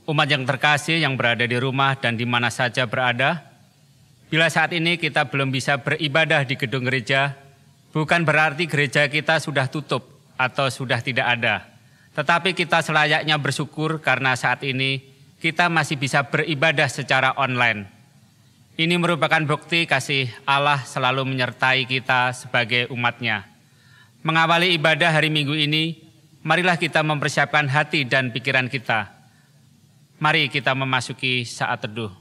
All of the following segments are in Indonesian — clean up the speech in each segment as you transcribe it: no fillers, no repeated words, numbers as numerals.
Umat yang terkasih yang berada di rumah dan di mana saja berada, bila saat ini kita belum bisa beribadah di gedung gereja, bukan berarti gereja kita sudah tutup atau sudah tidak ada. Tetapi kita selayaknya bersyukur karena saat ini kita masih bisa beribadah secara online. Ini merupakan bukti kasih Allah selalu menyertai kita sebagai umat-Nya. Mengawali ibadah hari Minggu ini, marilah kita mempersiapkan hati dan pikiran kita. Mari kita memasuki saat teduh.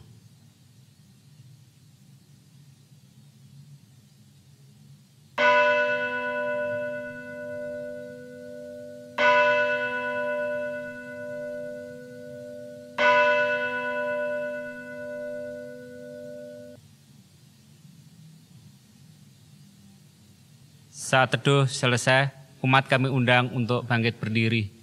Saat teduh selesai, umat kami undang untuk bangkit berdiri.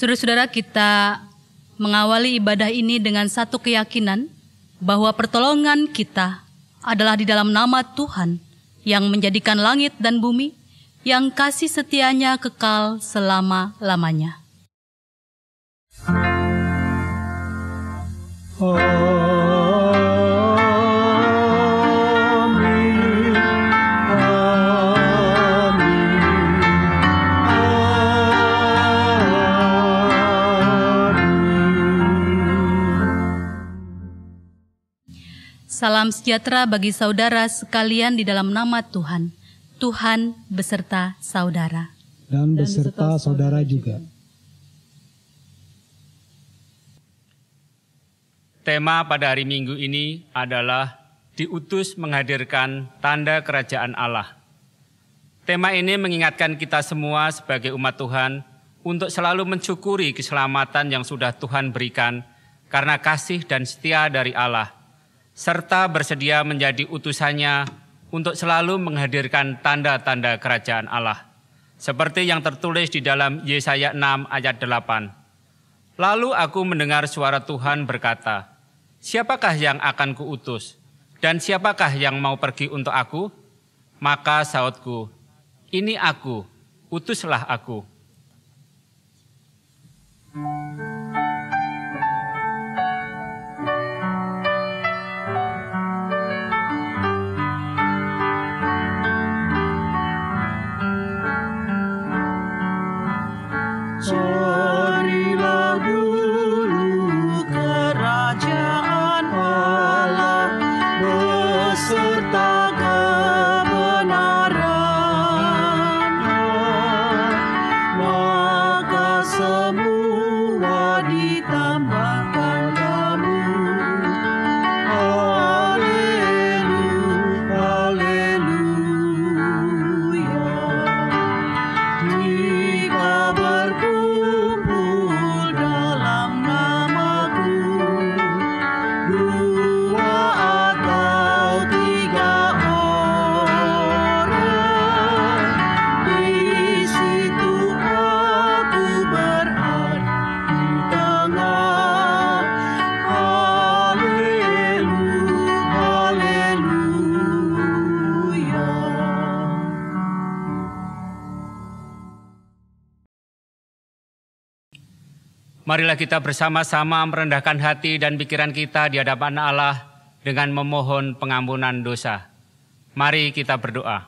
Saudara-saudara, kita mengawali ibadah ini dengan satu keyakinan bahwa pertolongan kita adalah di dalam nama Tuhan yang menjadikan langit dan bumi, yang kasih setianya kekal selama-lamanya. Salam sejahtera bagi saudara sekalian di dalam nama Tuhan. Tuhan beserta saudara. Dan beserta saudara juga. Tema pada hari Minggu ini adalah diutus menghadirkan tanda kerajaan Allah. Tema ini mengingatkan kita semua sebagai umat Tuhan untuk selalu mensyukuri keselamatan yang sudah Tuhan berikan karena kasih dan setia dari Allah, serta bersedia menjadi utusannya untuk selalu menghadirkan tanda-tanda kerajaan Allah. Seperti yang tertulis di dalam Yesaya 6 ayat 8. Lalu aku mendengar suara Tuhan berkata, siapakah yang akan kuutus? Dan siapakah yang mau pergi untuk aku? Maka sautku, ini aku, utuslah aku. Carilah dulu kerajaan Allah beserta kebenarannya, maka semua ditambahkan kamu. Haleluya, haleluya. Jika berkumpul dalam namaku, Marilah kita bersama-sama merendahkan hati dan pikiran kita di hadapan Allah dengan memohon pengampunan dosa. Mari kita berdoa.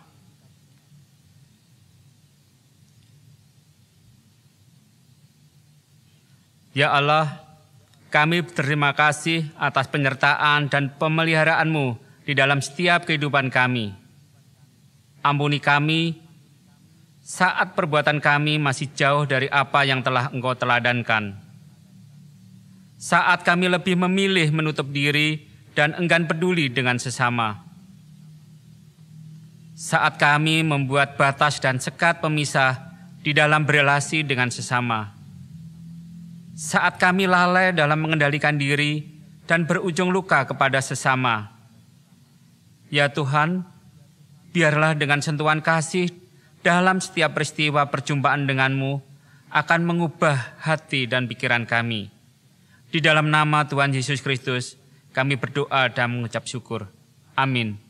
Ya Allah, kami berterima kasih atas penyertaan dan pemeliharaanmu di dalam setiap kehidupan kami. Ampuni kami saat perbuatan kami masih jauh dari apa yang telah Engkau teladankan. Saat kami lebih memilih menutup diri dan enggan peduli dengan sesama. Saat kami membuat batas dan sekat pemisah di dalam berelasi dengan sesama. Saat kami lalai dalam mengendalikan diri dan berujung luka kepada sesama. Ya Tuhan, biarlah dengan sentuhan kasih dalam setiap peristiwa perjumpaan denganmu akan mengubah hati dan pikiran kami. Di dalam nama Tuhan Yesus Kristus, kami berdoa dan mengucap syukur. Amin.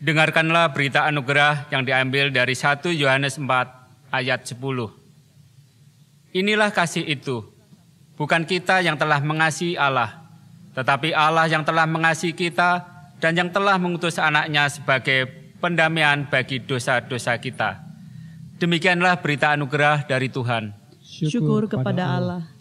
Dengarkanlah berita anugerah yang diambil dari 1 Yohanes 4 ayat 10. Inilah kasih itu, bukan kita yang telah mengasihi Allah, tetapi Allah yang telah mengasihi kita dan yang telah mengutus anaknya sebagai pendamaian bagi dosa-dosa kita. Demikianlah berita anugerah dari Tuhan. Syukur kepada Allah.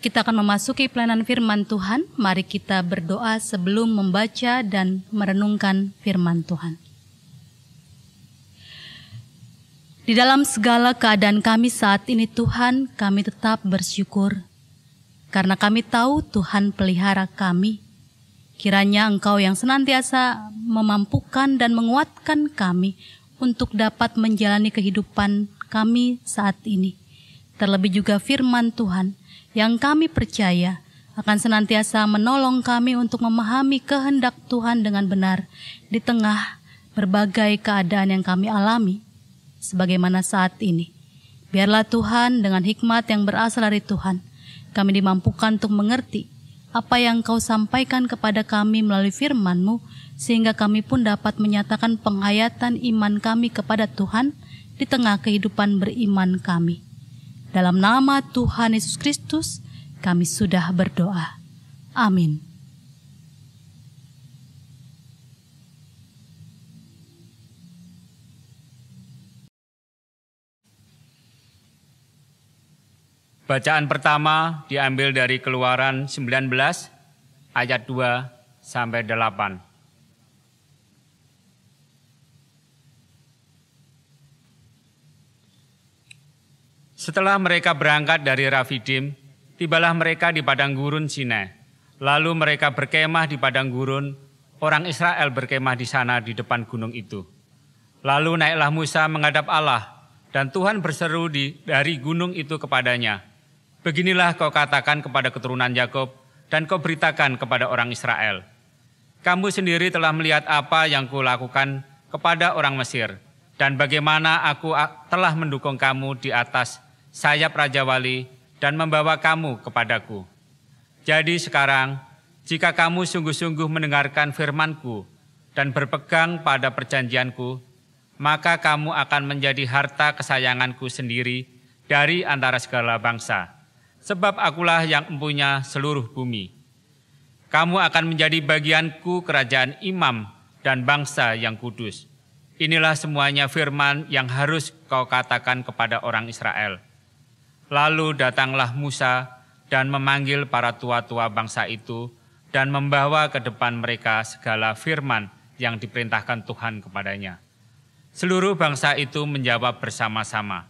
Kita akan memasuki pelayanan firman Tuhan. Mari kita berdoa sebelum membaca dan merenungkan firman Tuhan. Di dalam segala keadaan kami saat ini Tuhan, kami tetap bersyukur. Karena kami tahu Tuhan pelihara kami. Kiranya Engkau yang senantiasa memampukan dan menguatkan kami untuk dapat menjalani kehidupan kami saat ini. Terlebih juga firman Tuhan yang kami percaya akan senantiasa menolong kami untuk memahami kehendak Tuhan dengan benar di tengah berbagai keadaan yang kami alami, sebagaimana saat ini. Biarlah Tuhan dengan hikmat yang berasal dari Tuhan, kami dimampukan untuk mengerti apa yang Kau sampaikan kepada kami melalui firman-Mu, sehingga kami pun dapat menyatakan penghayatan iman kami kepada Tuhan di tengah kehidupan beriman kami. Dalam nama Tuhan Yesus Kristus, kami sudah berdoa. Amin. Bacaan pertama diambil dari Keluaran 19 ayat 2 sampai 8. Setelah mereka berangkat dari Rafidim, tibalah mereka di padang gurun Sinai. Lalu mereka berkemah di padang gurun, orang Israel berkemah di sana di depan gunung itu. Lalu naiklah Musa menghadap Allah, dan Tuhan berseru dari gunung itu kepadanya, "Beginilah kau katakan kepada keturunan Yakub, dan kau beritakan kepada orang Israel. Kamu sendiri telah melihat apa yang kulakukan kepada orang Mesir, dan bagaimana aku telah mendukung kamu di atas sayap Raja Wali dan membawa kamu kepadaku. Jadi sekarang, jika kamu sungguh-sungguh mendengarkan firman-Ku dan berpegang pada perjanjian-Ku, maka kamu akan menjadi harta kesayangan-Ku sendiri dari antara segala bangsa, sebab akulah yang mempunyai seluruh bumi. Kamu akan menjadi bagian-Ku kerajaan imam dan bangsa yang kudus. Inilah semuanya firman yang harus kau katakan kepada orang Israel." Lalu datanglah Musa dan memanggil para tua-tua bangsa itu dan membawa ke depan mereka segala firman yang diperintahkan Tuhan kepadanya. Seluruh bangsa itu menjawab bersama-sama,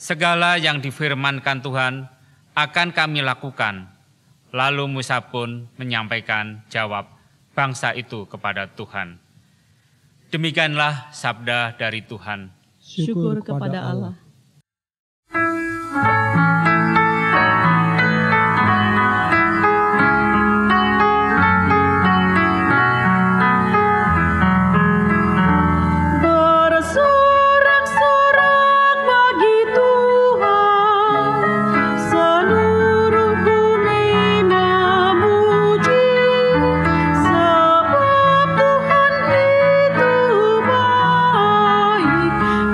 "Segala yang difirmankan Tuhan akan kami lakukan." Lalu Musa pun menyampaikan jawab bangsa itu kepada Tuhan. Demikianlah sabda dari Tuhan. Syukur kepada Allah.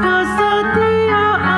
Kesetiaan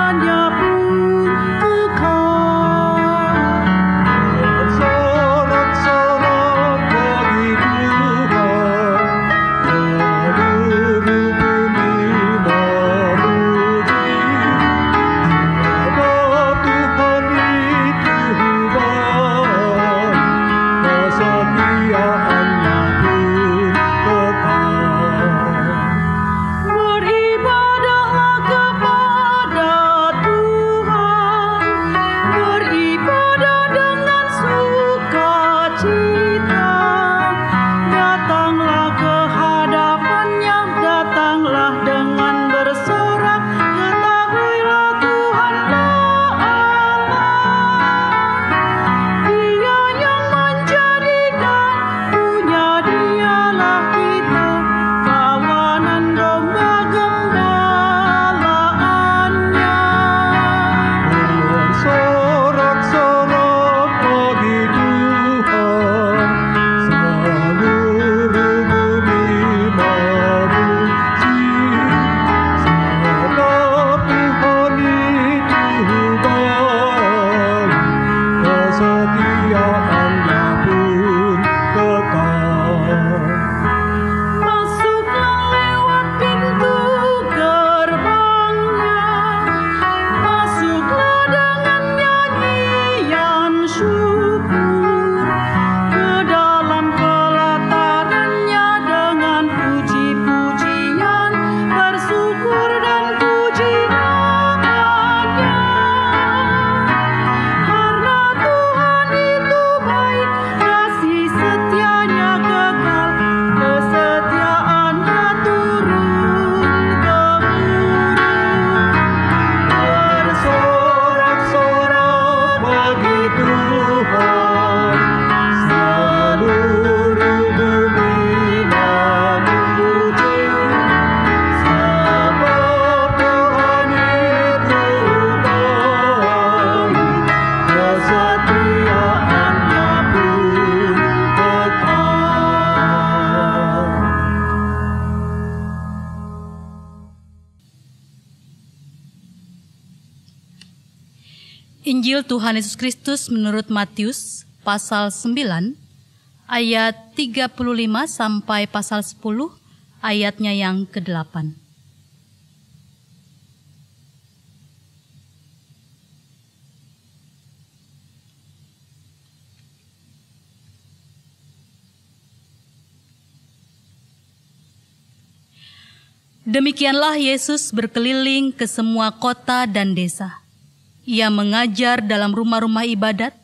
Injil Tuhan Yesus Kristus menurut Matius pasal 9 ayat 35 sampai pasal 10 ayatnya yang ke-8. Demikianlah Yesus berkeliling ke semua kota dan desa. Ia mengajar dalam rumah-rumah ibadat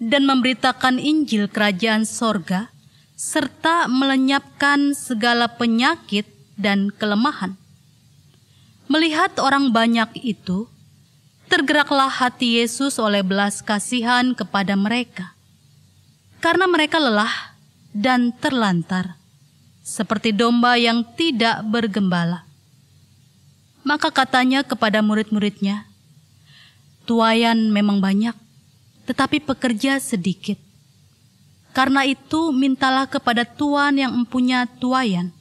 dan memberitakan Injil Kerajaan Sorga, serta melenyapkan segala penyakit dan kelemahan. Melihat orang banyak itu, tergeraklah hati Yesus oleh belas kasihan kepada mereka, karena mereka lelah dan terlantar, seperti domba yang tidak bergembala. Maka katanya kepada murid-muridnya, "Tuaian memang banyak, tetapi pekerja sedikit. Karena itu mintalah kepada Tuan yang mempunyai tuaian,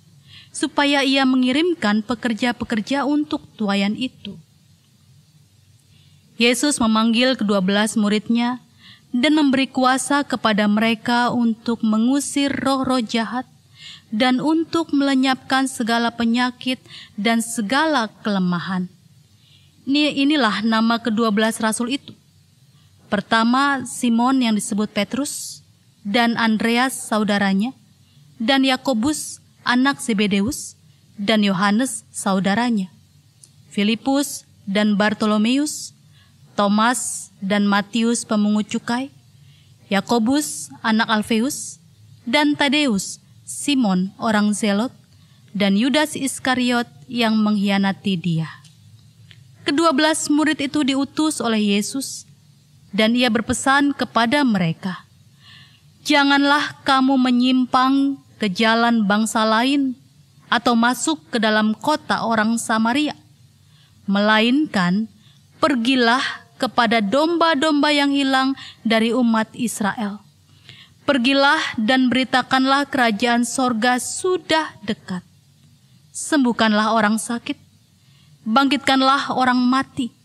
supaya ia mengirimkan pekerja-pekerja untuk tuaian itu." Yesus memanggil ke-12 muridnya dan memberi kuasa kepada mereka untuk mengusir roh-roh jahat dan untuk melenyapkan segala penyakit dan segala kelemahan. Inilah nama ke-12 rasul itu. Pertama, Simon yang disebut Petrus, dan Andreas saudaranya, dan Yakobus anak Zebedeus, dan Yohanes saudaranya, Filipus dan Bartolomeus, Thomas dan Matius pemungut cukai, Yakobus anak Alfeus, dan Tadeus, Simon orang Zelot, dan Yudas Iskariot yang mengkhianati dia. Ke-12 murid itu diutus oleh Yesus, dan ia berpesan kepada mereka, "Janganlah kamu menyimpang ke jalan bangsa lain atau masuk ke dalam kota orang Samaria, melainkan pergilah kepada domba-domba yang hilang dari umat Israel. Pergilah dan beritakanlah kerajaan sorga sudah dekat. Sembuhkanlah orang sakit, bangkitkanlah orang mati,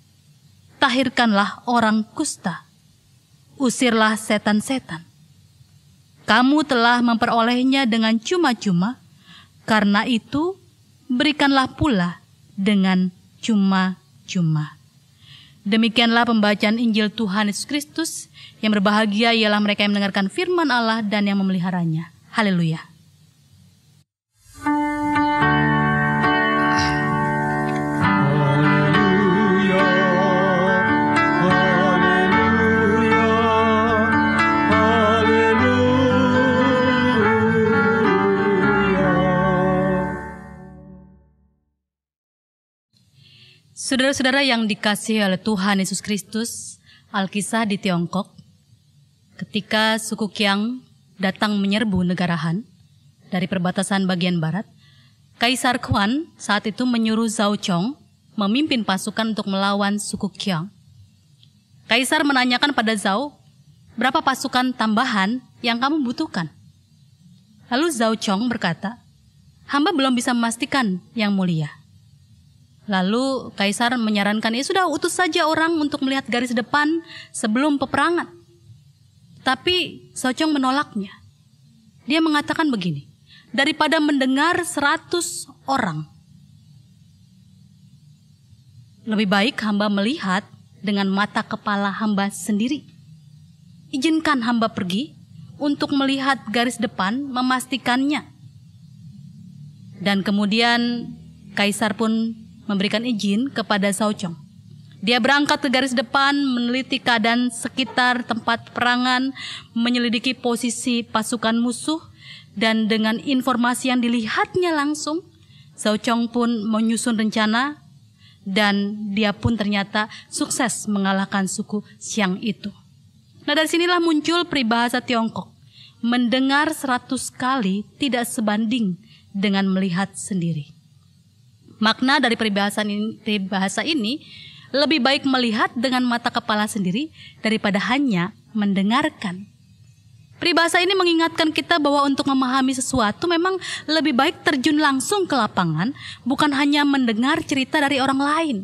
tahirkanlah orang kusta, usirlah setan-setan. Kamu telah memperolehnya dengan cuma-cuma, karena itu berikanlah pula dengan cuma-cuma." Demikianlah pembacaan Injil Tuhan Yesus Kristus. Yang berbahagia ialah mereka yang mendengarkan firman Allah dan yang memeliharanya. Haleluya. Saudara-saudara yang dikasihi oleh Tuhan Yesus Kristus, Alkisah di Tiongkok, ketika suku Qiang datang menyerbu negara Han dari perbatasan bagian barat, Kaisar Kuan saat itu menyuruh Zhao Chong memimpin pasukan untuk melawan suku Qiang. Kaisar menanyakan pada Zhao, "Berapa pasukan tambahan yang kamu butuhkan?" Lalu Zhao Chong berkata, "Hamba belum bisa memastikan, Yang Mulia." Lalu Kaisar menyarankan, "Ya sudah, utus saja orang untuk melihat garis depan sebelum peperangan." Tapi Zhao Chong menolaknya. Dia mengatakan begini, "Daripada mendengar 100 orang, lebih baik hamba melihat dengan mata kepala hamba sendiri. Izinkan hamba pergi untuk melihat garis depan, memastikannya." Dan kemudian Kaisar pun memberikan izin kepada Zhao Chong. Dia berangkat ke garis depan, meneliti keadaan sekitar tempat perangan, menyelidiki posisi pasukan musuh, dan dengan informasi yang dilihatnya langsung, Zhao Chong pun menyusun rencana, dan dia pun ternyata sukses mengalahkan suku Qiang itu. Nah, dari sinilah muncul peribahasa Tiongkok, mendengar 100 kali tidak sebanding dengan melihat sendiri. Makna dari peribahasa ini lebih baik melihat dengan mata kepala sendiri daripada hanya mendengarkan. Peribahasa ini mengingatkan kita bahwa untuk memahami sesuatu memang lebih baik terjun langsung ke lapangan, bukan hanya mendengar cerita dari orang lain.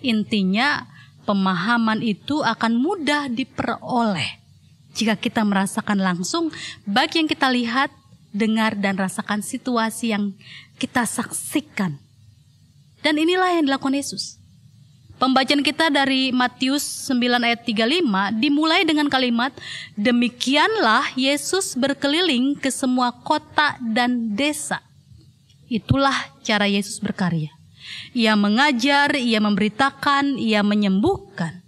Intinya, pemahaman itu akan mudah diperoleh jika kita merasakan langsung, baik yang kita lihat, dengar, dan rasakan situasi yang kita saksikan. Dan inilah yang dilakukan Yesus. Pembacaan kita dari Matius 9 ayat 35 dimulai dengan kalimat, demikianlah Yesus berkeliling ke semua kota dan desa. Itulah cara Yesus berkarya. Ia mengajar, ia memberitakan, ia menyembuhkan.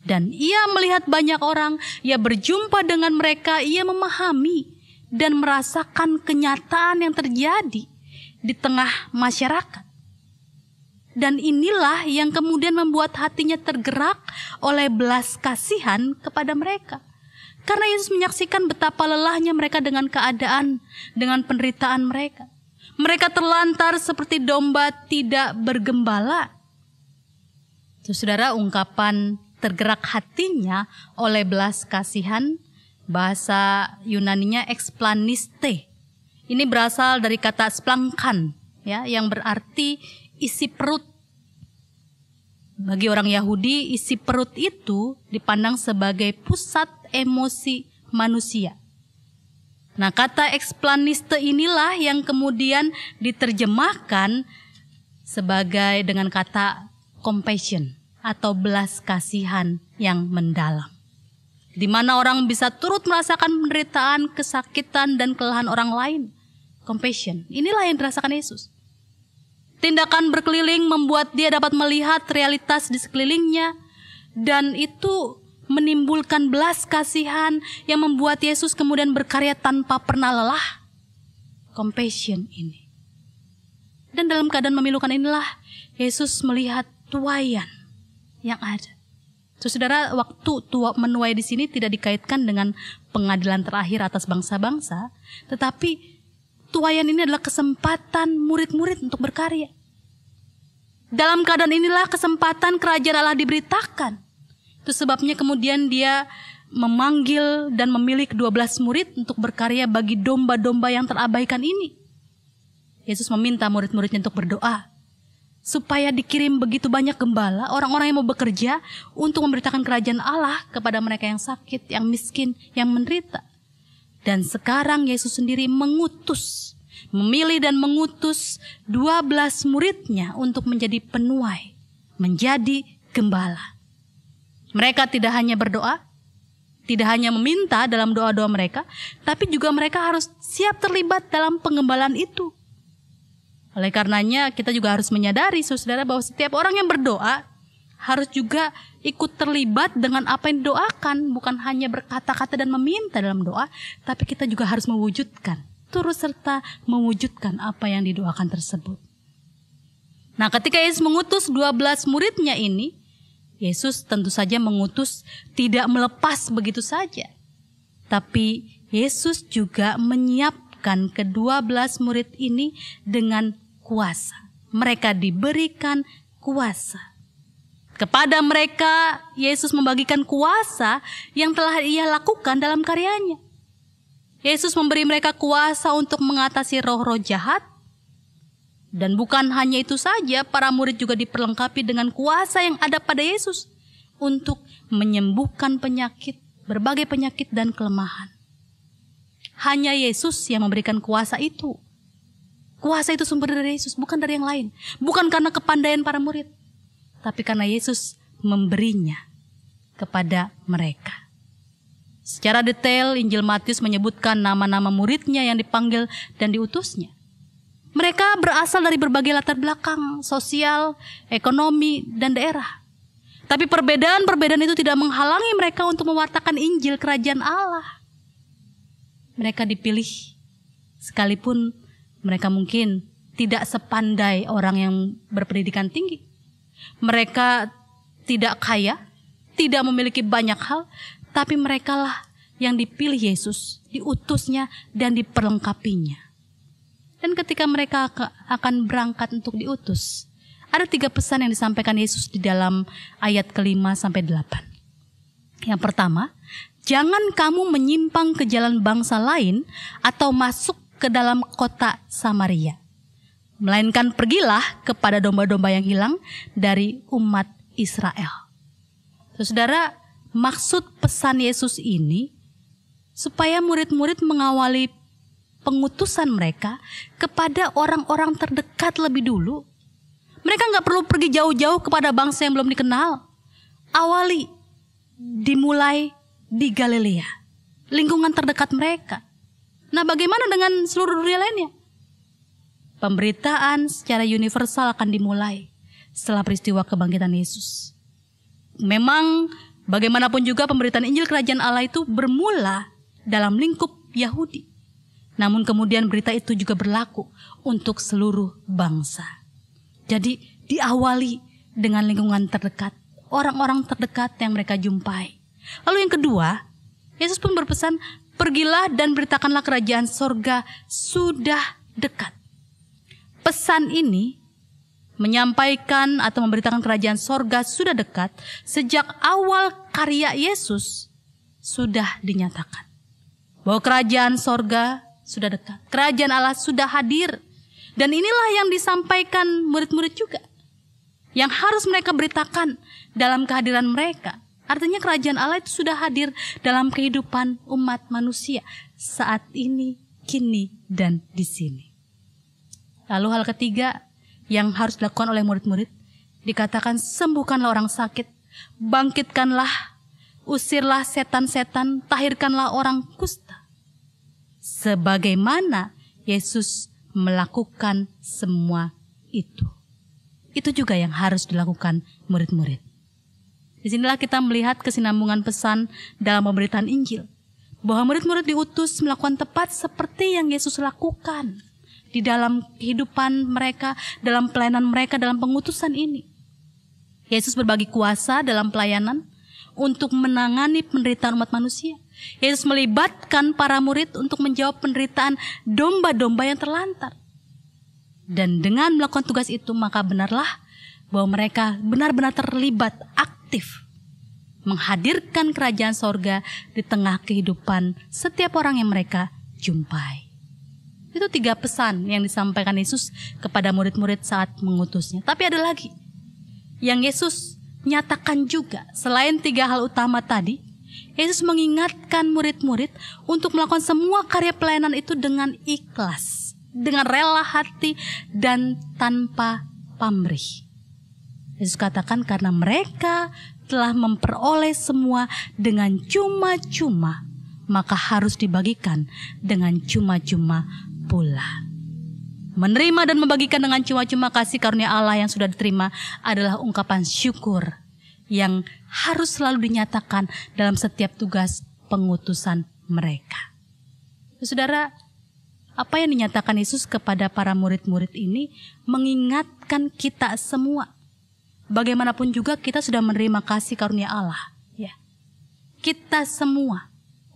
Dan ia melihat banyak orang, ia berjumpa dengan mereka, ia memahami dan merasakan kenyataan yang terjadi di tengah masyarakat. Dan inilah yang kemudian membuat hatinya tergerak oleh belas kasihan kepada mereka. Karena Yesus menyaksikan betapa lelahnya mereka dengan keadaan, dengan penderitaan mereka. Mereka terlantar seperti domba tidak bergembala. Saudara, ungkapan tergerak hatinya oleh belas kasihan, bahasa Yunaninya eksplaniste. Ini berasal dari kata splankan, ya, yang berarti isi perut. Bagi orang Yahudi, isi perut itu dipandang sebagai pusat emosi manusia. Nah, kata eksplaniste inilah yang kemudian diterjemahkan sebagai dengan kata compassion atau belas kasihan yang mendalam. Di mana orang bisa turut merasakan penderitaan, kesakitan, dan kelelahan orang lain. Compassion, inilah yang dirasakan Yesus. Tindakan berkeliling membuat dia dapat melihat realitas di sekelilingnya, dan itu menimbulkan belas kasihan yang membuat Yesus kemudian berkarya tanpa pernah lelah. Compassion ini. Dan dalam keadaan memilukan inilah Yesus melihat tuaian yang ada. Saudara, waktu menuai di sini tidak dikaitkan dengan pengadilan terakhir atas bangsa-bangsa, tetapi tuaian ini adalah kesempatan murid-murid untuk berkarya. Dalam keadaan inilah kesempatan kerajaan Allah diberitakan. Itu sebabnya kemudian dia memanggil dan memilih 12 murid untuk berkarya bagi domba-domba yang terabaikan ini. Yesus meminta murid-muridnya untuk berdoa supaya dikirim begitu banyak gembala, orang-orang yang mau bekerja untuk memberitakan kerajaan Allah kepada mereka yang sakit, yang miskin, yang menderita. Dan sekarang Yesus sendiri memilih dan mengutus 12 muridnya untuk menjadi penuai, menjadi gembala. Mereka tidak hanya berdoa, tidak hanya meminta dalam doa-doa mereka, tapi juga mereka harus siap terlibat dalam pengembalaan itu. Oleh karenanya kita juga harus menyadari, saudara, bahwa setiap orang yang berdoa harus juga ikut terlibat dengan apa yang didoakan, bukan hanya berkata-kata dan meminta dalam doa, tapi kita juga harus mewujudkan, turut serta mewujudkan apa yang didoakan tersebut. Nah, ketika Yesus mengutus 12 muridnya ini, Yesus tentu saja mengutus tidak melepas begitu saja. Tapi Yesus juga menyiapkan ke-12 murid ini dengan kuasa. Mereka diberikan kuasa. Kepada mereka, Yesus membagikan kuasa yang telah Ia lakukan dalam karyanya. Yesus memberi mereka kuasa untuk mengatasi roh-roh jahat. Dan bukan hanya itu saja, para murid juga diperlengkapi dengan kuasa yang ada pada Yesus untuk menyembuhkan penyakit, berbagai penyakit dan kelemahan. Hanya Yesus yang memberikan kuasa itu. Kuasa itu sumber dari Yesus, bukan dari yang lain. Bukan karena kepandaian para murid, tapi karena Yesus memberinya kepada mereka. Secara detail, Injil Matius menyebutkan nama-nama muridnya yang dipanggil dan diutusnya. Mereka berasal dari berbagai latar belakang, sosial, ekonomi, dan daerah. Tapi perbedaan-perbedaan itu tidak menghalangi mereka untuk mewartakan Injil Kerajaan Allah. Mereka dipilih, sekalipun mereka mungkin tidak sepandai orang yang berpendidikan tinggi. Mereka tidak kaya, tidak memiliki banyak hal, tapi merekalah yang dipilih Yesus, diutusnya dan diperlengkapinya. Dan ketika mereka akan berangkat untuk diutus, ada 3 pesan yang disampaikan Yesus di dalam ayat ke-5 sampai 8. Yang pertama, jangan kamu menyimpang ke jalan bangsa lain atau masuk ke dalam kota Samaria. Melainkan pergilah kepada domba-domba yang hilang dari umat Israel. Saudara, maksud pesan Yesus ini supaya murid-murid mengawali pengutusan mereka kepada orang-orang terdekat lebih dulu. Mereka nggak perlu pergi jauh-jauh kepada bangsa yang belum dikenal. Awali, dimulai di Galilea, lingkungan terdekat mereka. Nah, bagaimana dengan seluruh dunia lainnya? Pemberitaan secara universal akan dimulai setelah peristiwa kebangkitan Yesus. Memang bagaimanapun juga pemberitaan Injil Kerajaan Allah itu bermula dalam lingkup Yahudi. Namun kemudian berita itu juga berlaku untuk seluruh bangsa. Jadi diawali dengan lingkungan terdekat, orang-orang terdekat yang mereka jumpai. Lalu yang kedua, Yesus pun berpesan, pergilah dan beritakanlah kerajaan sorga sudah dekat. Pesan ini menyampaikan atau memberitakan kerajaan sorga sudah dekat sejak awal karya Yesus sudah dinyatakan. Bahwa kerajaan sorga sudah dekat, kerajaan Allah sudah hadir. Dan inilah yang disampaikan murid-murid juga, yang harus mereka beritakan dalam kehadiran mereka. Artinya kerajaan Allah itu sudah hadir dalam kehidupan umat manusia saat ini, kini, dan di sini. Lalu hal ketiga yang harus dilakukan oleh murid-murid, dikatakan sembuhkanlah orang sakit, bangkitkanlah, usirlah setan-setan, tahirkanlah orang kusta. Sebagaimana Yesus melakukan semua itu. Itu juga yang harus dilakukan murid-murid. Disinilah kita melihat kesinambungan pesan dalam pemberitaan Injil. Bahwa murid-murid diutus melakukan tepat seperti yang Yesus lakukan di dalam kehidupan mereka, dalam pelayanan mereka, dalam pengutusan ini. Yesus berbagi kuasa dalam pelayanan untuk menangani penderitaan umat manusia. Yesus melibatkan para murid untuk menjawab penderitaan domba-domba yang terlantar. Dan dengan melakukan tugas itu, maka benarlah bahwa mereka benar-benar terlibat aktif menghadirkan kerajaan sorga di tengah kehidupan setiap orang yang mereka jumpai. Itu 3 pesan yang disampaikan Yesus kepada murid-murid saat mengutusnya. Tapi ada lagi yang Yesus nyatakan juga. Selain 3 hal utama tadi, Yesus mengingatkan murid-murid untuk melakukan semua karya pelayanan itu dengan ikhlas, dengan rela hati dan tanpa pamrih. Yesus katakan karena mereka telah memperoleh semua dengan cuma-cuma, maka harus dibagikan dengan cuma-cuma pula. Menerima dan membagikan dengan cuma-cuma kasih karunia Allah yang sudah diterima adalah ungkapan syukur yang harus selalu dinyatakan dalam setiap tugas pengutusan mereka. Saudara, apa yang dinyatakan Yesus kepada para murid-murid ini mengingatkan kita semua. Bagaimanapun juga kita sudah menerima kasih karunia Allah. Ya. Kita semua,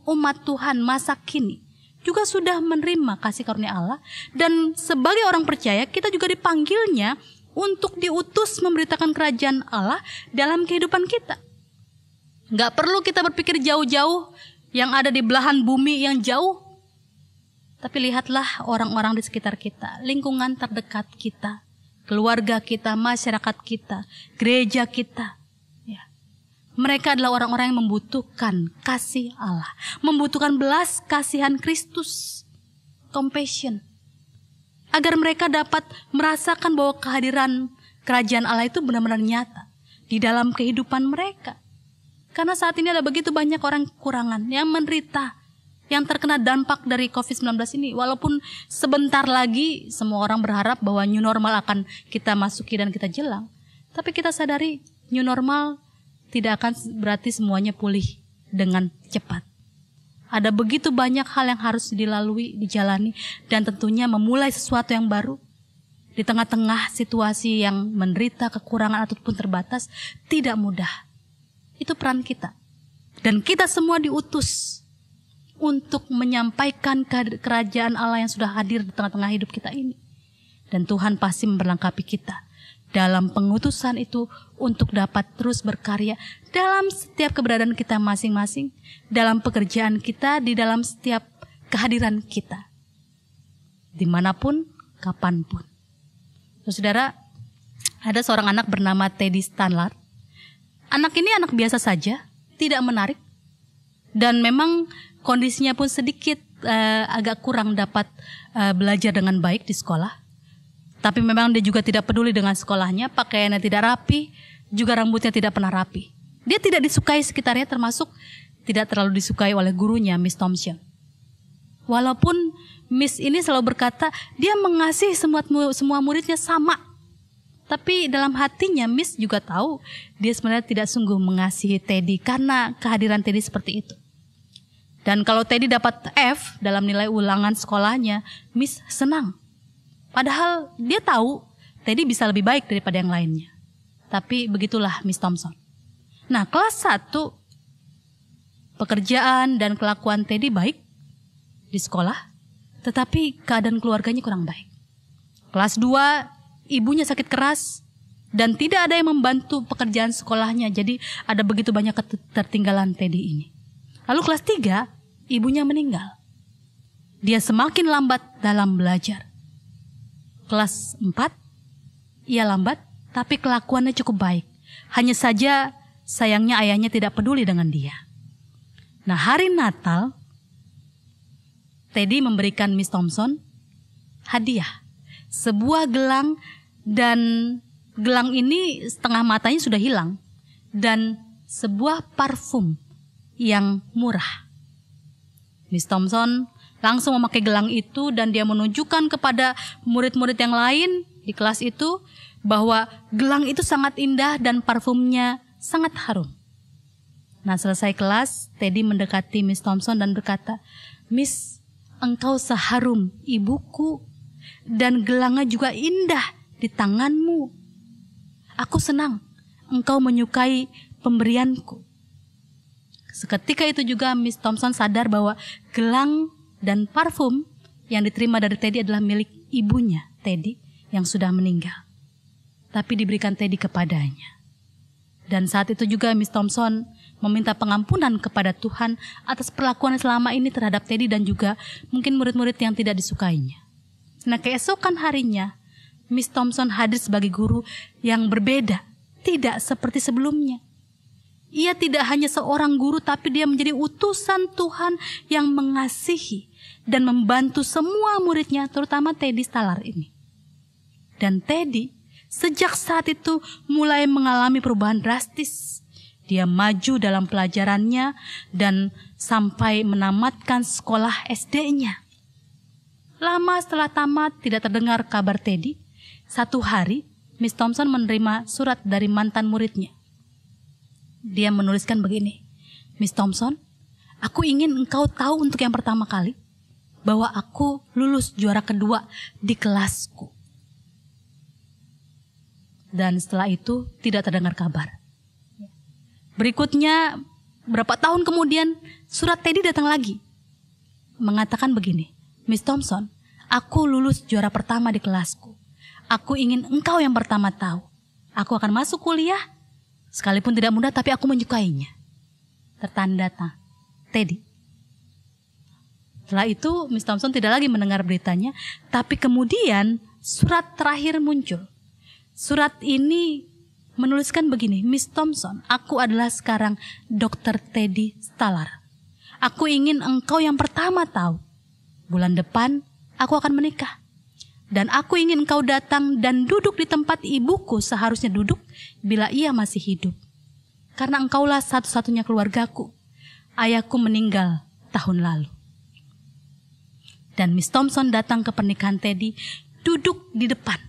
umat Tuhan masa kini, juga sudah menerima kasih karunia Allah. Dan sebagai orang percaya, kita juga dipanggilnya untuk diutus memberitakan kerajaan Allah dalam kehidupan kita. Gak perlu kita berpikir jauh-jauh yang ada di belahan bumi yang jauh. Tapi lihatlah orang-orang di sekitar kita, lingkungan terdekat kita, keluarga kita, masyarakat kita, gereja kita. Ya. Mereka adalah orang-orang yang membutuhkan kasih Allah, membutuhkan belas kasihan Kristus, compassion. Agar mereka dapat merasakan bahwa kehadiran kerajaan Allah itu benar-benar nyata di dalam kehidupan mereka. Karena saat ini ada begitu banyak orang kekurangan yang menderita, yang terkena dampak dari COVID-19 ini. Walaupun sebentar lagi semua orang berharap bahwa new normal akan kita masuki dan kita jelang. Tapi kita sadari new normal tidak akan berarti semuanya pulih dengan cepat. Ada begitu banyak hal yang harus dilalui, dijalani, dan tentunya memulai sesuatu yang baru. Di tengah-tengah situasi yang menderita, kekurangan ataupun terbatas, tidak mudah. Itu peran kita. Dan kita semua diutus untuk menyampaikan kerajaan Allah yang sudah hadir di tengah-tengah hidup kita ini. Dan Tuhan pasti memperlengkapi kita dalam pengutusan itu untuk dapat terus berkarya dalam setiap keberadaan kita masing-masing, dalam pekerjaan kita, di dalam setiap kehadiran kita, dimanapun, kapanpun. Saudara, ada seorang anak bernama Teddy Stanlard. Anak ini anak biasa saja, tidak menarik. Dan memang kondisinya pun sedikit agak kurang dapat belajar dengan baik di sekolah. Tapi memang dia juga tidak peduli dengan sekolahnya, pakaiannya tidak rapi, juga rambutnya tidak pernah rapi. Dia tidak disukai sekitarnya, termasuk tidak terlalu disukai oleh gurunya, Miss Thompson. Walaupun Miss ini selalu berkata, dia mengasihi semua muridnya sama. Tapi dalam hatinya Miss juga tahu dia sebenarnya tidak sungguh mengasihi Teddy karena kehadiran Teddy seperti itu. Dan kalau Teddy dapat F dalam nilai ulangan sekolahnya, Miss senang. Padahal dia tahu Teddy bisa lebih baik daripada yang lainnya. Tapi begitulah Miss Thompson. Nah, kelas 1, pekerjaan dan kelakuan Teddy baik di sekolah, tetapi keadaan keluarganya kurang baik. Kelas 2, ibunya sakit keras dan tidak ada yang membantu pekerjaan sekolahnya. Jadi ada begitu banyak ketertinggalan Teddy ini. Lalu kelas 3, ibunya meninggal. Dia semakin lambat dalam belajar. Kelas 4, ia lambat tapi kelakuannya cukup baik. Hanya saja sayangnya ayahnya tidak peduli dengan dia. Nah, hari Natal, Teddy memberikan Miss Thompson hadiah. Sebuah gelang, dan gelang ini setengah matanya sudah hilang. Dan sebuah parfum yang murah. Miss Thompson langsung memakai gelang itu dan dia menunjukkan kepada murid-murid yang lain di kelas itu bahwa gelang itu sangat indah dan parfumnya sangat harum. Nah, selesai kelas, Teddy mendekati Miss Thompson dan berkata, "Miss, engkau seharum ibuku dan gelangnya juga indah di tanganmu. Aku senang engkau menyukai pemberianku." Seketika itu juga Miss Thompson sadar bahwa gelang dan parfum yang diterima dari Teddy adalah milik ibunya, Teddy, yang sudah meninggal. Tapi diberikan Teddy kepadanya. Dan saat itu juga Miss Thompson meminta pengampunan kepada Tuhan atas perlakuan selama ini terhadap Teddy dan juga mungkin murid-murid yang tidak disukainya. Nah, keesokan harinya, Miss Thompson hadir sebagai guru yang berbeda, tidak seperti sebelumnya. Ia tidak hanya seorang guru, tapi dia menjadi utusan Tuhan yang mengasihi dan membantu semua muridnya, terutama Teddy Stalar ini. Dan Teddy sejak saat itu mulai mengalami perubahan drastis. Dia maju dalam pelajarannya dan sampai menamatkan sekolah SD-nya. Lama setelah tamat tidak terdengar kabar Teddy. Satu hari Miss Thompson menerima surat dari mantan muridnya. Dia menuliskan begini, "Miss Thompson, aku ingin engkau tahu untuk yang pertama kali bahwa aku lulus juara kedua di kelasku." Dan setelah itu tidak terdengar kabar. Berikutnya, berapa tahun kemudian, surat Teddy datang lagi. Mengatakan begini, "Miss Thompson, aku lulus juara pertama di kelasku. Aku ingin engkau yang pertama tahu. Aku akan masuk kuliah, sekalipun tidak mudah, tapi aku menyukainya." Tertanda Teddy. Setelah itu, Miss Thompson tidak lagi mendengar beritanya, tapi kemudian surat terakhir muncul. Surat ini menuliskan begini, "Miss Thompson, aku adalah sekarang Dr. Teddy Stalar. Aku ingin engkau yang pertama tahu. Bulan depan aku akan menikah. Dan aku ingin engkau datang dan duduk di tempat ibuku seharusnya duduk bila ia masih hidup. Karena engkaulah satu-satunya keluargaku. Ayahku meninggal tahun lalu." Dan Miss Thompson datang ke pernikahan Teddy, duduk di depan.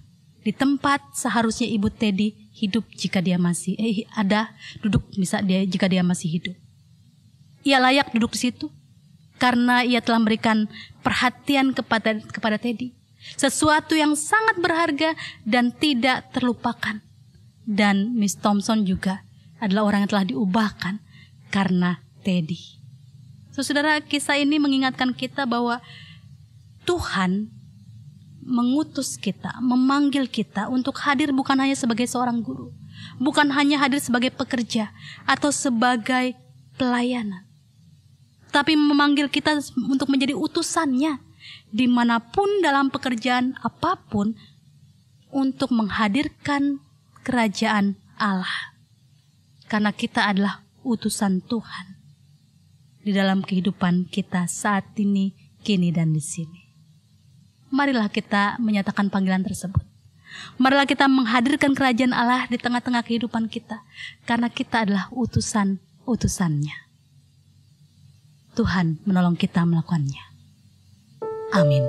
Di tempat seharusnya ibu Teddy hidup jika dia masih jika dia masih hidup. Ia layak duduk di situ karena ia telah memberikan perhatian kepada Teddy, sesuatu yang sangat berharga dan tidak terlupakan. Dan Miss Thompson juga adalah orang yang telah diubahkan karena Teddy. Saudara, kisah ini mengingatkan kita bahwa Tuhan mengutus kita, memanggil kita untuk hadir bukan hanya sebagai seorang guru, bukan hanya hadir sebagai pekerja atau sebagai pelayanan, tapi memanggil kita untuk menjadi utusannya dimanapun dalam pekerjaan apapun untuk menghadirkan kerajaan Allah. karena kita adalah utusan Tuhan di dalam kehidupan kita saat ini, kini, dan di sini. Marilah kita menyatakan panggilan tersebut. Marilah kita menghadirkan kerajaan Allah di tengah-tengah kehidupan kita, karena kita adalah utusan-utusannya. Tuhan menolong kita melakukannya. Amin.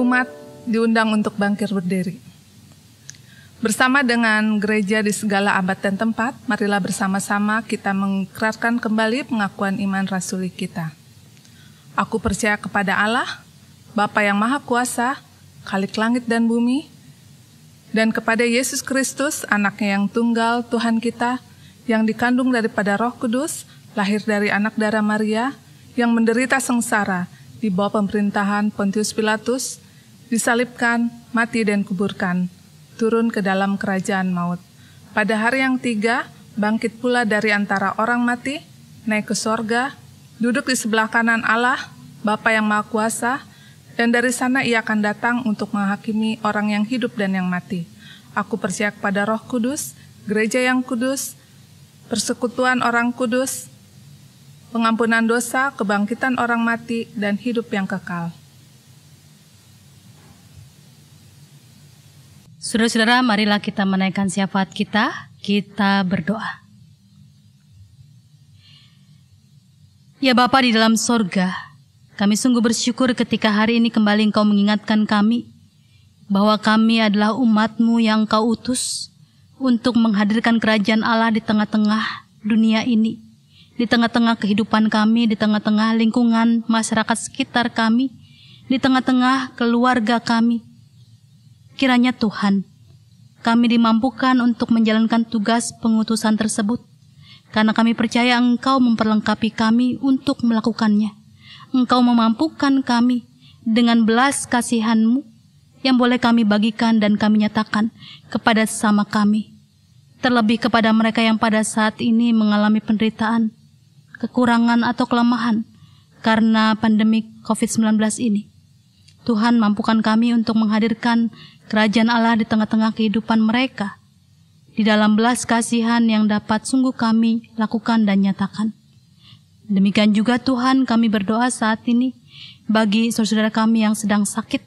Umat diundang untuk bangkit berdiri. Bersama dengan gereja di segala abad dan tempat, marilah bersama-sama kita mengikrarkan kembali pengakuan iman rasuli kita. Aku percaya kepada Allah, Bapa yang Maha Kuasa, Khalik langit dan bumi, dan kepada Yesus Kristus, anaknya yang tunggal, Tuhan kita, yang dikandung daripada Roh Kudus, lahir dari anak darah Maria, yang menderita sengsara di bawah pemerintahan Pontius Pilatus, disalibkan, mati dan kuburkan, turun ke dalam kerajaan maut. Pada hari yang 3, bangkit pula dari antara orang mati, naik ke sorga, duduk di sebelah kanan Allah, Bapa yang Maha Kuasa, dan dari sana ia akan datang untuk menghakimi orang yang hidup dan yang mati. Aku percaya kepada Roh Kudus, gereja yang kudus, persekutuan orang kudus, pengampunan dosa, kebangkitan orang mati, dan hidup yang kekal. Saudara-saudara, marilah kita menaikkan syafaat kita berdoa. Ya Bapa di dalam sorga, kami sungguh bersyukur ketika hari ini kembali Engkau mengingatkan kami bahwa kami adalah umat-Mu yang Engkau utus untuk menghadirkan kerajaan Allah di tengah-tengah dunia ini, di tengah-tengah kehidupan kami, di tengah-tengah lingkungan masyarakat sekitar kami, di tengah-tengah keluarga kami. Kiranya Tuhan, kami dimampukan untuk menjalankan tugas pengutusan tersebut, karena kami percaya Engkau memperlengkapi kami untuk melakukannya. Engkau memampukan kami dengan belas kasihan-Mu yang boleh kami bagikan dan kami nyatakan kepada sesama kami, terlebih kepada mereka yang pada saat ini mengalami penderitaan, kekurangan atau kelemahan karena pandemi COVID-19 ini. Tuhan, mampukan kami untuk menghadirkan kerajaan Allah di tengah-tengah kehidupan mereka, di dalam belas kasihan yang dapat sungguh kami lakukan dan nyatakan. Demikian juga Tuhan, kami berdoa saat ini bagi saudara kami yang sedang sakit,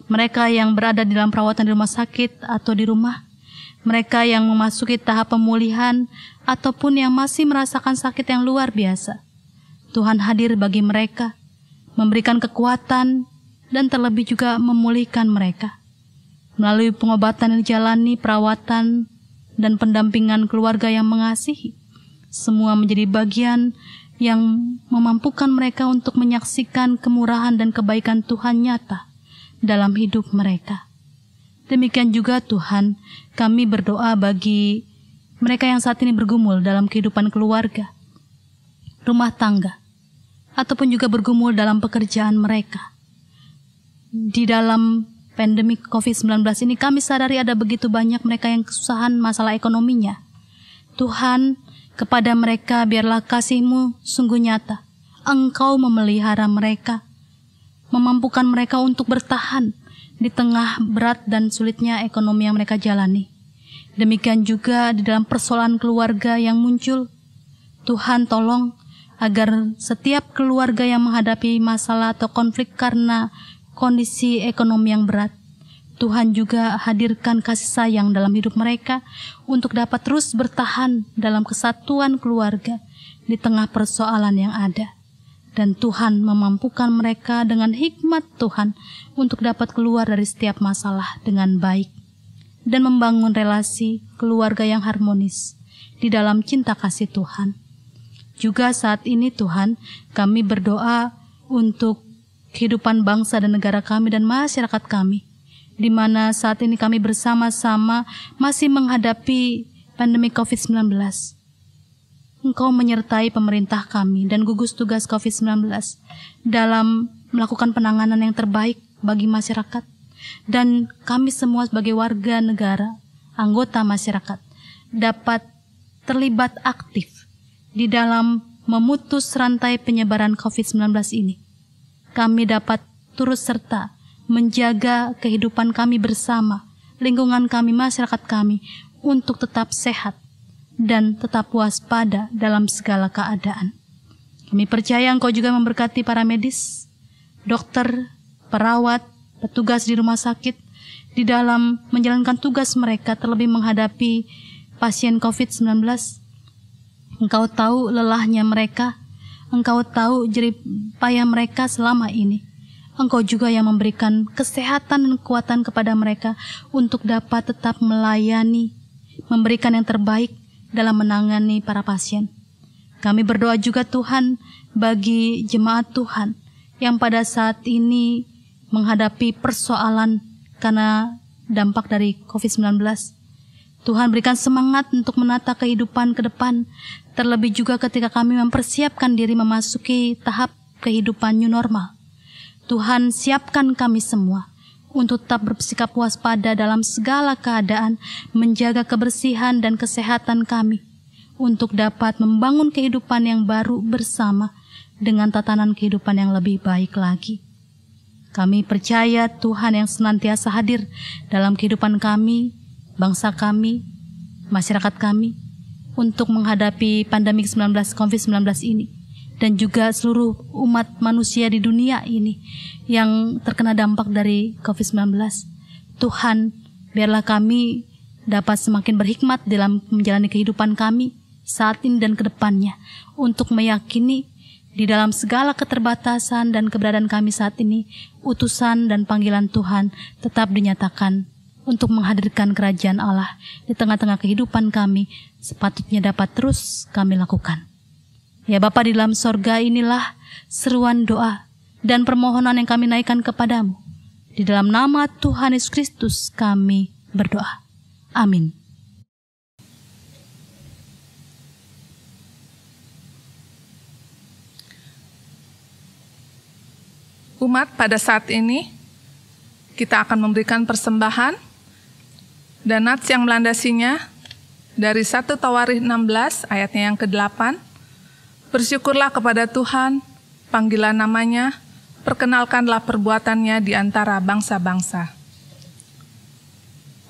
mereka yang berada di dalam perawatan di rumah sakit atau di rumah, mereka yang memasuki tahap pemulihan ataupun yang masih merasakan sakit yang luar biasa. Tuhan hadir bagi mereka, memberikan kekuatan dan terlebih juga memulihkan mereka. Melalui pengobatan yang dijalani, perawatan, dan pendampingan keluarga yang mengasihi, semua menjadi bagian yang memampukan mereka untuk menyaksikan kemurahan dan kebaikan Tuhan nyata dalam hidup mereka. Demikian juga Tuhan, kami berdoa bagi mereka yang saat ini bergumul dalam kehidupan keluarga, rumah tangga, ataupun juga bergumul dalam pekerjaan mereka. Di dalam pandemi COVID-19 ini kami sadari ada begitu banyak mereka yang kesusahan masalah ekonominya. Tuhan, kepada mereka biarlah kasih-Mu sungguh nyata. Engkau memelihara mereka, memampukan mereka untuk bertahan di tengah berat dan sulitnya ekonomi yang mereka jalani. Demikian juga di dalam persoalan keluarga yang muncul. Tuhan, tolong agar setiap keluarga yang menghadapi masalah atau konflik karena kondisi ekonomi yang berat, Tuhan juga hadirkan kasih sayang dalam hidup mereka untuk dapat terus bertahan dalam kesatuan keluarga di tengah persoalan yang ada. Dan Tuhan memampukan mereka dengan hikmat Tuhan untuk dapat keluar dari setiap masalah dengan baik dan membangun relasi keluarga yang harmonis di dalam cinta kasih Tuhan. Juga saat ini Tuhan, kami berdoa untuk kehidupan bangsa dan negara kami dan masyarakat kami, di mana saat ini kami bersama-sama masih menghadapi pandemi COVID-19. Engkau menyertai pemerintah kami dan gugus tugas COVID-19 dalam melakukan penanganan yang terbaik bagi masyarakat. Dan kami semua sebagai warga negara, anggota masyarakat, dapat terlibat aktif di dalam memutus rantai penyebaran COVID-19 ini. Kami dapat turut serta menjaga kehidupan kami bersama, lingkungan kami, masyarakat kami, untuk tetap sehat dan tetap waspada dalam segala keadaan. Kami percaya Engkau juga memberkati para medis, dokter, perawat, petugas di rumah sakit, di dalam menjalankan tugas mereka terlebih menghadapi pasien COVID-19. Engkau tahu lelahnya mereka, Engkau tahu jerih payah mereka selama ini. Engkau juga yang memberikan kesehatan dan kekuatan kepada mereka untuk dapat tetap melayani, memberikan yang terbaik dalam menangani para pasien. Kami berdoa juga Tuhan bagi jemaat Tuhan yang pada saat ini menghadapi persoalan karena dampak dari COVID-19. Tuhan berikan semangat untuk menata kehidupan ke depan, terlebih juga ketika kami mempersiapkan diri memasuki tahap kehidupan new normal. Tuhan siapkan kami semua untuk tetap bersikap waspada dalam segala keadaan, menjaga kebersihan dan kesehatan kami, untuk dapat membangun kehidupan yang baru bersama dengan tatanan kehidupan yang lebih baik lagi. Kami percaya Tuhan yang senantiasa hadir dalam kehidupan kami, bangsa kami, masyarakat kami, untuk menghadapi pandemi COVID-19 ini, dan juga seluruh umat manusia di dunia ini yang terkena dampak dari COVID-19. Tuhan, biarlah kami dapat semakin berhikmat dalam menjalani kehidupan kami saat ini dan ke depannya, untuk meyakini di dalam segala keterbatasan dan keberadaan kami saat ini, utusan dan panggilan Tuhan tetap dinyatakan untuk menghadirkan kerajaan Allah di tengah-tengah kehidupan kami, sepatutnya dapat terus kami lakukan. Ya Bapa di dalam sorga, inilah seruan doa dan permohonan yang kami naikkan kepadamu. Di dalam nama Tuhan Yesus Kristus kami berdoa. Amin. Umat, pada saat ini kita akan memberikan persembahan, dan nats yang melandasinya dari 1 Tawarikh 16 ayatnya yang ke-8. Bersyukurlah kepada Tuhan, panggilan namanya, perkenalkanlah perbuatannya di antara bangsa-bangsa.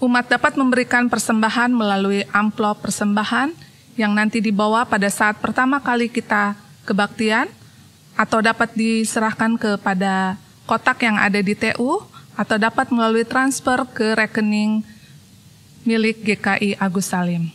Umat dapat memberikan persembahan melalui amplop persembahan yang nanti dibawa pada saat pertama kali kita kebaktian, atau dapat diserahkan kepada kotak yang ada di TU, atau dapat melalui transfer ke rekening milik GKI Agus Salim.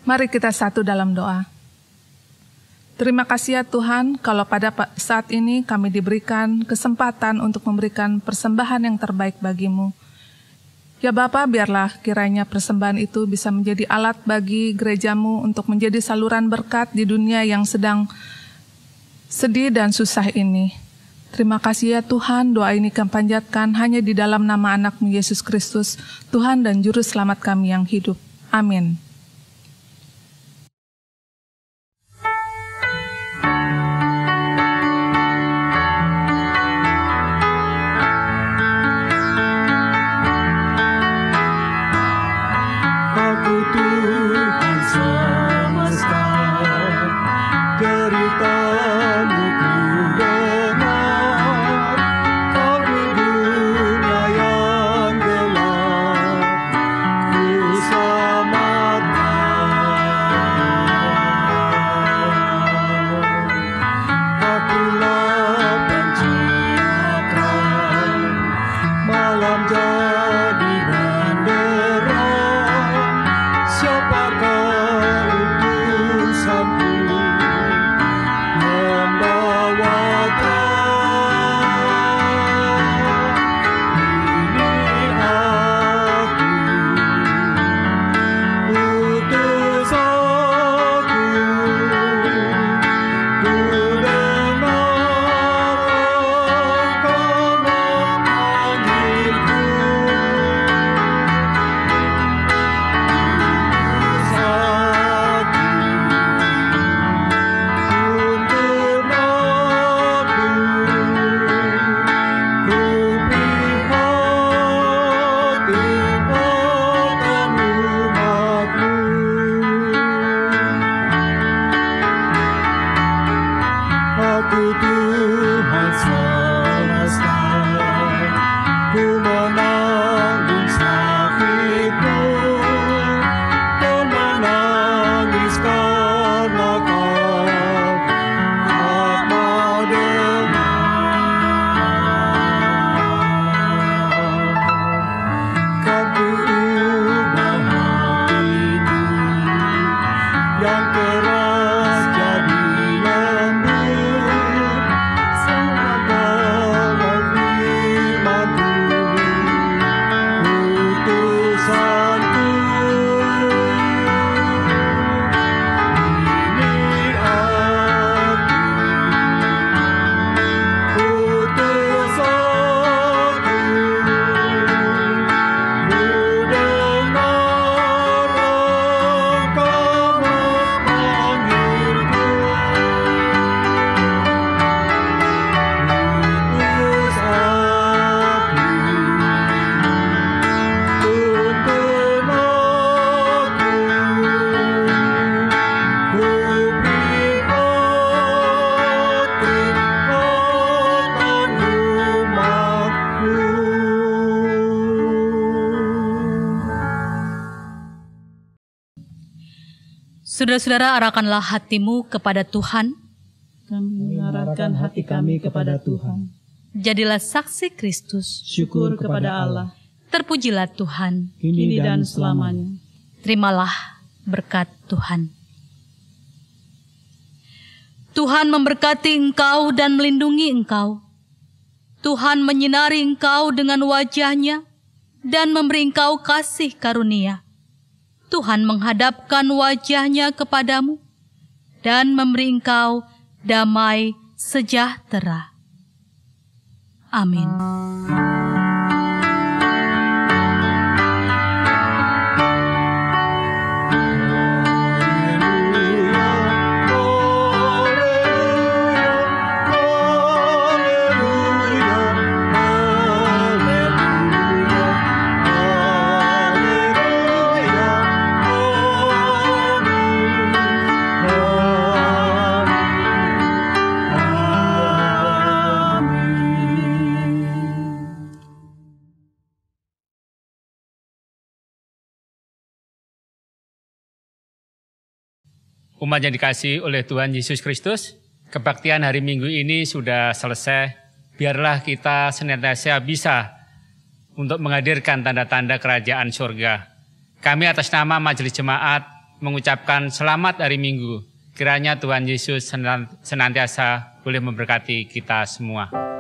Mari kita satu dalam doa. Terima kasih ya Tuhan, kalau pada saat ini kami diberikan kesempatan untuk memberikan persembahan yang terbaik bagimu. Ya Bapa, biarlah kiranya persembahan itu bisa menjadi alat bagi gerejamu untuk menjadi saluran berkat di dunia yang sedang sedih dan susah ini. Terima kasih ya Tuhan, doa ini kami panjatkan hanya di dalam nama anak-Mu Yesus Kristus, Tuhan dan Juru Selamat kami yang hidup. Amin. Saudara-saudara, arahkanlah hatimu kepada Tuhan. Kami mengarahkan hati kami kepada Tuhan. Jadilah saksi Kristus. Syukur kepada Allah. Terpujilah Tuhan. Kini dan selamanya. Terimalah berkat Tuhan. Tuhan memberkati engkau dan melindungi engkau. Tuhan menyinari engkau dengan wajah-Nya dan memberi engkau kasih karunia. Tuhan menghadapkan wajah-Nya kepadamu dan memberi engkau damai sejahtera. Amin. Umat yang dikasihi oleh Tuhan Yesus Kristus, kebaktian hari Minggu ini sudah selesai. Biarlah kita senantiasa bisa untuk menghadirkan tanda-tanda kerajaan surga. Kami atas nama Majelis Jemaat mengucapkan selamat hari Minggu. Kiranya Tuhan Yesus senantiasa boleh memberkati kita semua.